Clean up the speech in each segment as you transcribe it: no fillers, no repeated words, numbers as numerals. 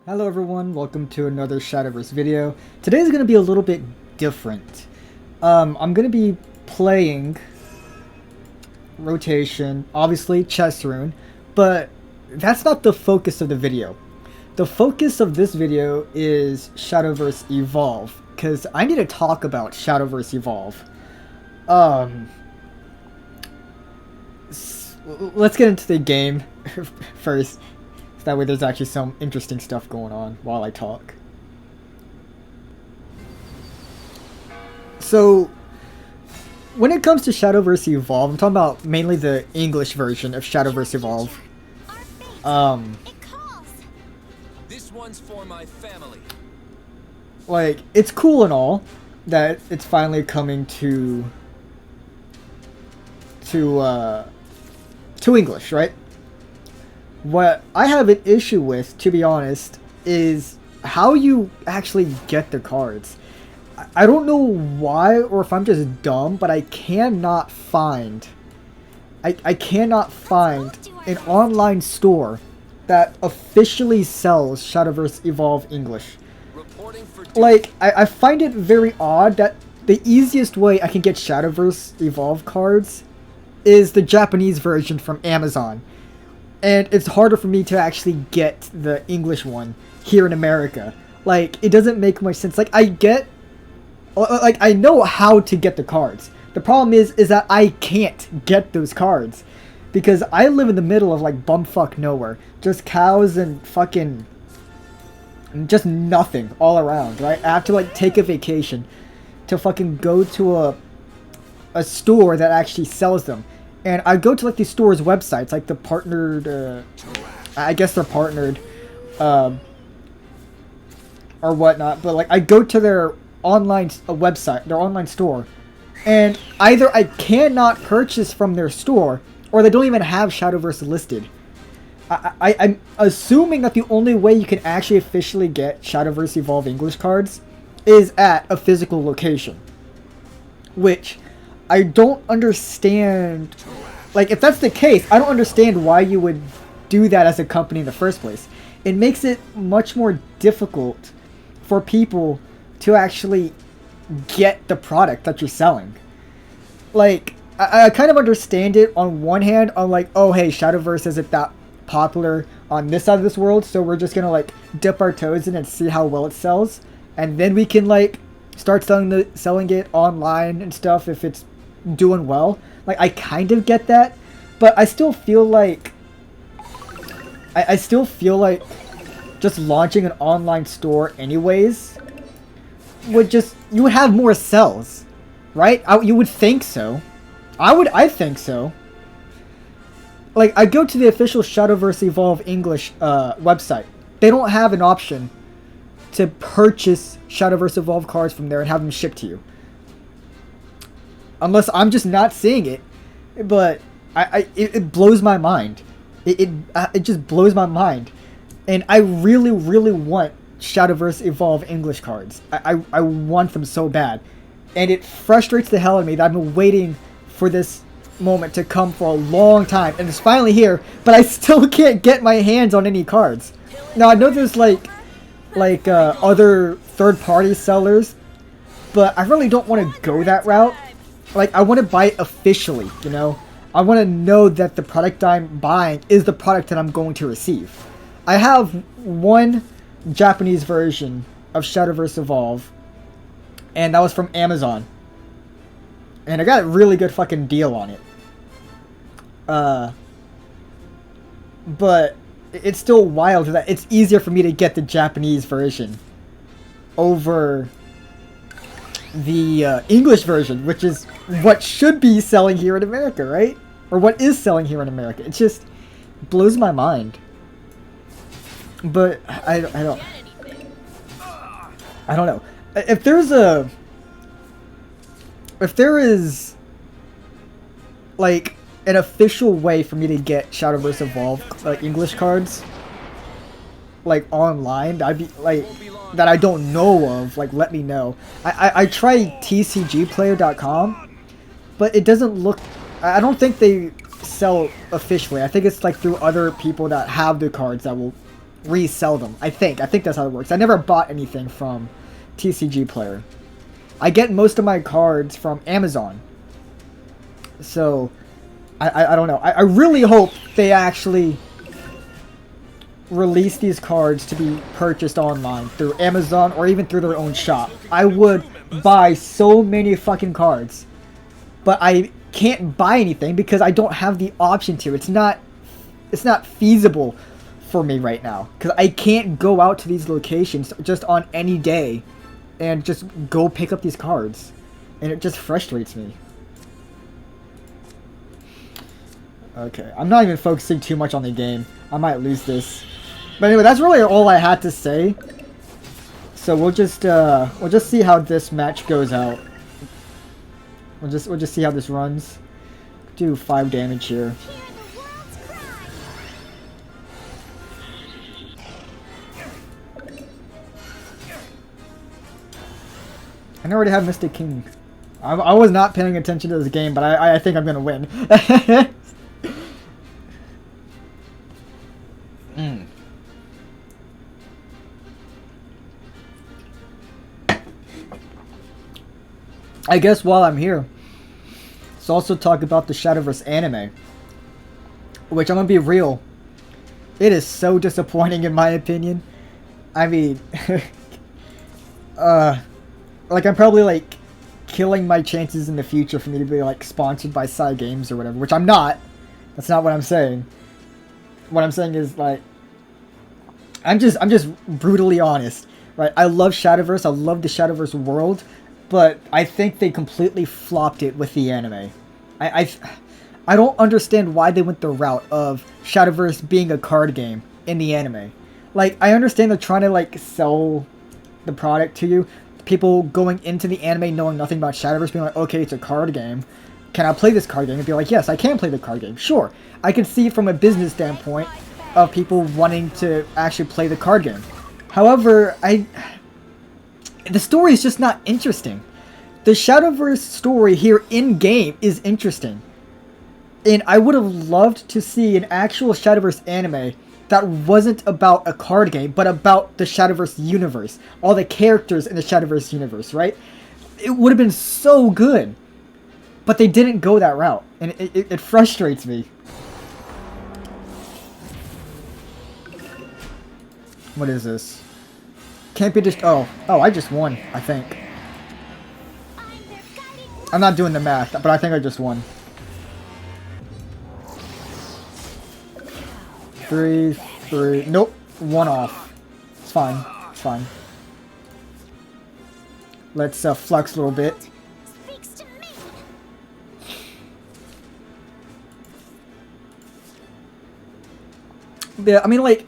Hello everyone, welcome to another Shadowverse video. Today's going to be a little bit different. I'm going to be playing Rotation, obviously Chess Rune, but that's not the focus of the video. The focus of this video is Shadowverse Evolve, because I need to talk about Shadowverse Evolve. Let's get into the game first. That way there's actually some interesting stuff going on while I talk. So, when it comes to Shadowverse Evolve, I'm talking about mainly the English version of Shadowverse Evolve. This one's for my family. Like, it's cool and all that it's finally coming to English, right? What I have an issue with, to be honest, is how you actually get the cards. I don't know why, or if I'm just dumb, but I cannot find an online store that officially sells Shadowverse Evolve English. Like, I find it very odd that the easiest way I can get Shadowverse Evolve cards is the Japanese version from Amazon. And it's harder for me to actually get the English one here in America. Like, it doesn't make much sense. Like, I know how to get the cards. The problem is that I can't get those cards. Because I live in the middle of, like, bumfuck nowhere. Just cows and fucking... just nothing all around, right? I have to, like, take a vacation to fucking go to a store that actually sells them. And I go to, like, these stores' websites, like the partnered, I guess they're partnered, or whatnot. But, like, I go to their online website, their online store, and either I cannot purchase from their store, or they don't even have Shadowverse listed. I'm assuming that the only way you can actually officially get Shadowverse Evolve English cards is at a physical location. Which... I don't understand, like, if that's the case, I don't understand why you would do that as a company in the first place. It makes it much more difficult for people to actually get the product that you're selling. Like, I kind of understand it on one hand, on like, oh hey, Shadowverse isn't that popular on this side of this world, so we're just gonna like dip our toes in and see how well it sells, and then we can like start selling it online and stuff if it's doing well. Like, I kind of get that, but I still feel like I still feel like just launching an online store anyways would just, you would have more sales, right? You would think so. I think so. Like, I go to the official Shadowverse Evolve English website. They don't have an option to purchase Shadowverse Evolve cards from there and have them shipped to you. Unless I'm just not seeing it, but it blows my mind. It just blows my mind, and I really want Shadowverse Evolve English cards. I want them so bad, and it frustrates the hell out of me that I've been waiting for this moment to come for a long time, and it's finally here. But I still can't get my hands on any cards. Now I know there's like other third-party sellers, but I really don't want to go that route. Like, I want to buy it officially, you know? I want to know that the product I'm buying is the product that I'm going to receive. I have one Japanese version of Shadowverse Evolve, and that was from Amazon. And I got a really good fucking deal on it. But it's still wild that it's easier for me to get the Japanese version over the English version, which is what should be selling here in America, right? Or what is selling here in America. It just blows my mind. But I don't know. If there is like an official way for me to get Shadowverse Evolve like English cards like online, I'd be like, that I don't know of, like, let me know. I tried tcgplayer.com, but it doesn't look, I don't think they sell officially. I think it's like through other people that have the cards that will resell them. I think that's how it works. I never bought anything from TCG Player. I get most of my cards from Amazon. So, I don't know. I really hope they actually release these cards to be purchased online through Amazon or even through their own shop. I would buy so many fucking cards. But I can't buy anything because I don't have the option to. It's not feasible for me right now. Because I can't go out to these locations just on any day and just go pick up these cards. And it just frustrates me. Okay, I'm not even focusing too much on the game. I might lose this. But anyway, that's really all I had to say. So we'll just see how this match goes out. We'll just see how this runs. Do 5 damage here. I already have Mystic King. I was not paying attention to this game, but I think I'm gonna win. I guess while I'm here, let's also talk about the Shadowverse anime. Which, I'm gonna be real, it is so disappointing in my opinion. I mean, like I'm probably like killing my chances in the future for me to be like sponsored by Psy Games or whatever, which I'm not. That's not what I'm saying. What I'm saying is like, I'm just brutally honest, right? I love Shadowverse. I love the Shadowverse world. But I think they completely flopped it with the anime. I don't understand why they went the route of Shadowverse being a card game in the anime. Like, I understand they're trying to, like, sell the product to you. People going into the anime knowing nothing about Shadowverse being like, okay, it's a card game. Can I play this card game? And be like, yes, I can play the card game. Sure. I can see it from a business standpoint of people wanting to actually play the card game. However, the story is just not interesting. The Shadowverse story here in-game is interesting. And I would have loved to see an actual Shadowverse anime that wasn't about a card game, but about the Shadowverse universe. All the characters in the Shadowverse universe, right? It would have been so good. But they didn't go that route. And it frustrates me. What is this? Can't be just... Oh, I just won, I think. I'm not doing the math, but I think I just won. 3, 3... Nope. 1 off. It's fine. It's fine. Let's flex a little bit. Yeah, I mean, like...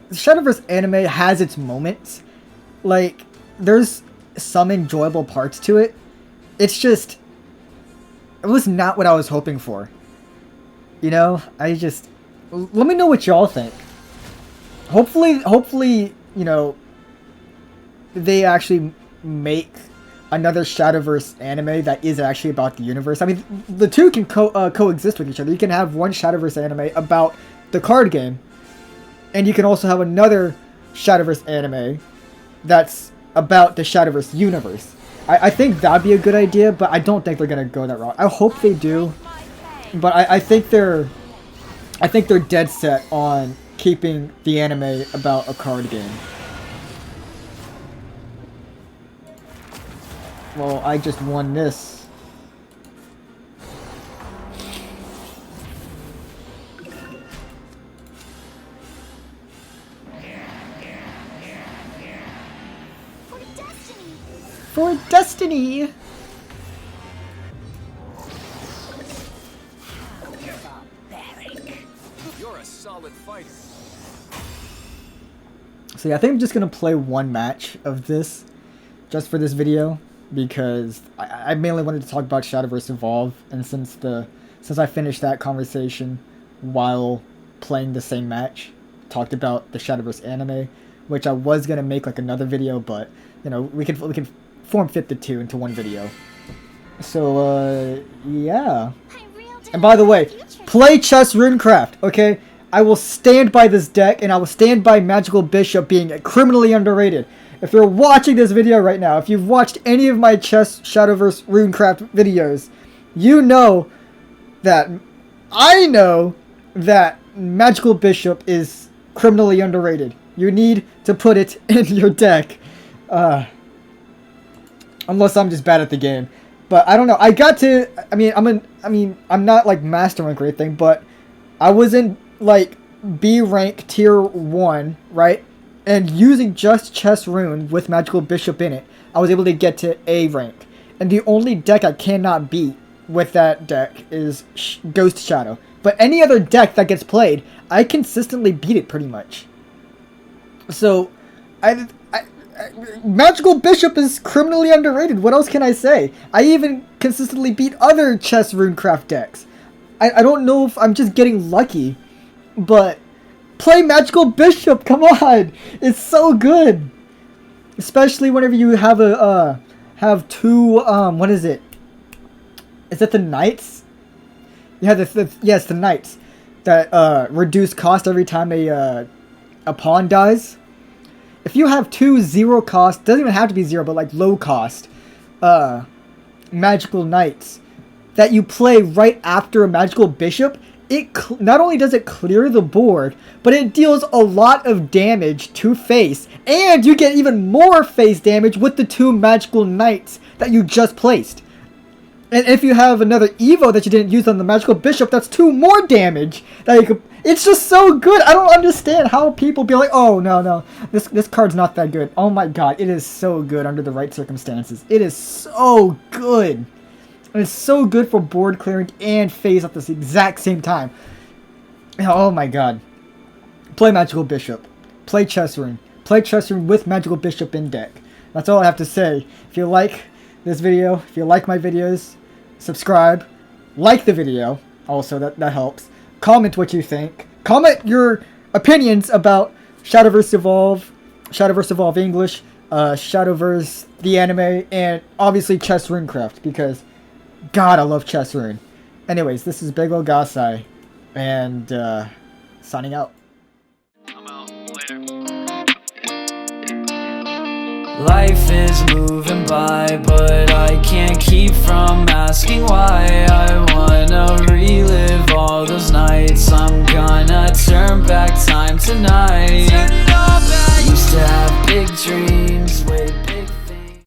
The Shadowverse anime has its moments. Like, there's some enjoyable parts to it. It's just... It was not what I was hoping for. You know? Let me know what y'all think. Hopefully, you know... They actually make another Shadowverse anime that is actually about the universe. I mean, the two can coexist with each other. You can have one Shadowverse anime about the card game. And you can also have another Shadowverse anime that's about the Shadowverse universe. I think that'd be a good idea, but I don't think they're gonna go that route. I hope they do, but I think they're dead set on keeping the anime about a card game. Well, I just won this. For destiny! You're a solid fighter. So yeah, I think I'm just gonna play one match of this, just for this video, because I mainly wanted to talk about Shadowverse Evolve, and since I finished that conversation while playing the same match, talked about the Shadowverse anime, which I was gonna make like another video, but you know we can form fit the two into one video. So yeah. And by the way, play chess runecraft, okay? I will stand by this deck, and I will stand by Magical Bishop being criminally underrated. If you're watching this video right now, if you've watched any of my chess Shadowverse Runecraft videos, you know that I know that Magical Bishop is criminally underrated. You need to put it in your deck. Unless I'm just bad at the game. But I don't know. I got to, I'm not like master rank or anything, but I was in like B rank tier 1, right? And using just Chess Rune with Magical Bishop in it, I was able to get to A rank. And the only deck I cannot beat with that deck is Ghost Shadow. But any other deck that gets played, I consistently beat it pretty much. So, Magical Bishop is criminally underrated. What else can I say? I even consistently beat other Chess Runecraft decks. I don't know if I'm just getting lucky, but play Magical Bishop. Come on, it's so good. Especially whenever you have have two what is it? Is it the Knights? Yeah, yes, the Knights that reduce cost every time a pawn dies. If you have 2 0 cost, doesn't even have to be 0, but like low cost, Magical Knights that you play right after a Magical Bishop, it not only does it clear the board, but it deals a lot of damage to face, and you get even more face damage with the 2 Magical Knights that you just placed. And if you have another Evo that you didn't use on the Magical Bishop, that's 2 more damage that you could. It's just so good. I don't understand how people be like, oh no, this card's not that good. Oh my god, it is so good under the right circumstances. It is so good. And it's so good for board clearing and phase at the exact same time. Oh my god. Play Magical Bishop. Play Chess Rune. Play Chess Rune with Magical Bishop in deck. That's all I have to say. If you like this video, if you like my videos, subscribe. Like the video. Also, that helps. Comment what you think. Comment your opinions about Shadowverse Evolve, Shadowverse Evolve English, Shadowverse the anime, and obviously Chess Runecraft, because God, I love Chess Rune. Anyways, this is Big Ol' Gasai, and signing out. I'm out. Later. Life is moving by, but I can't keep from asking why. I wanna relive all those nights. I'm gonna turn back time tonight. Used to have big dreams.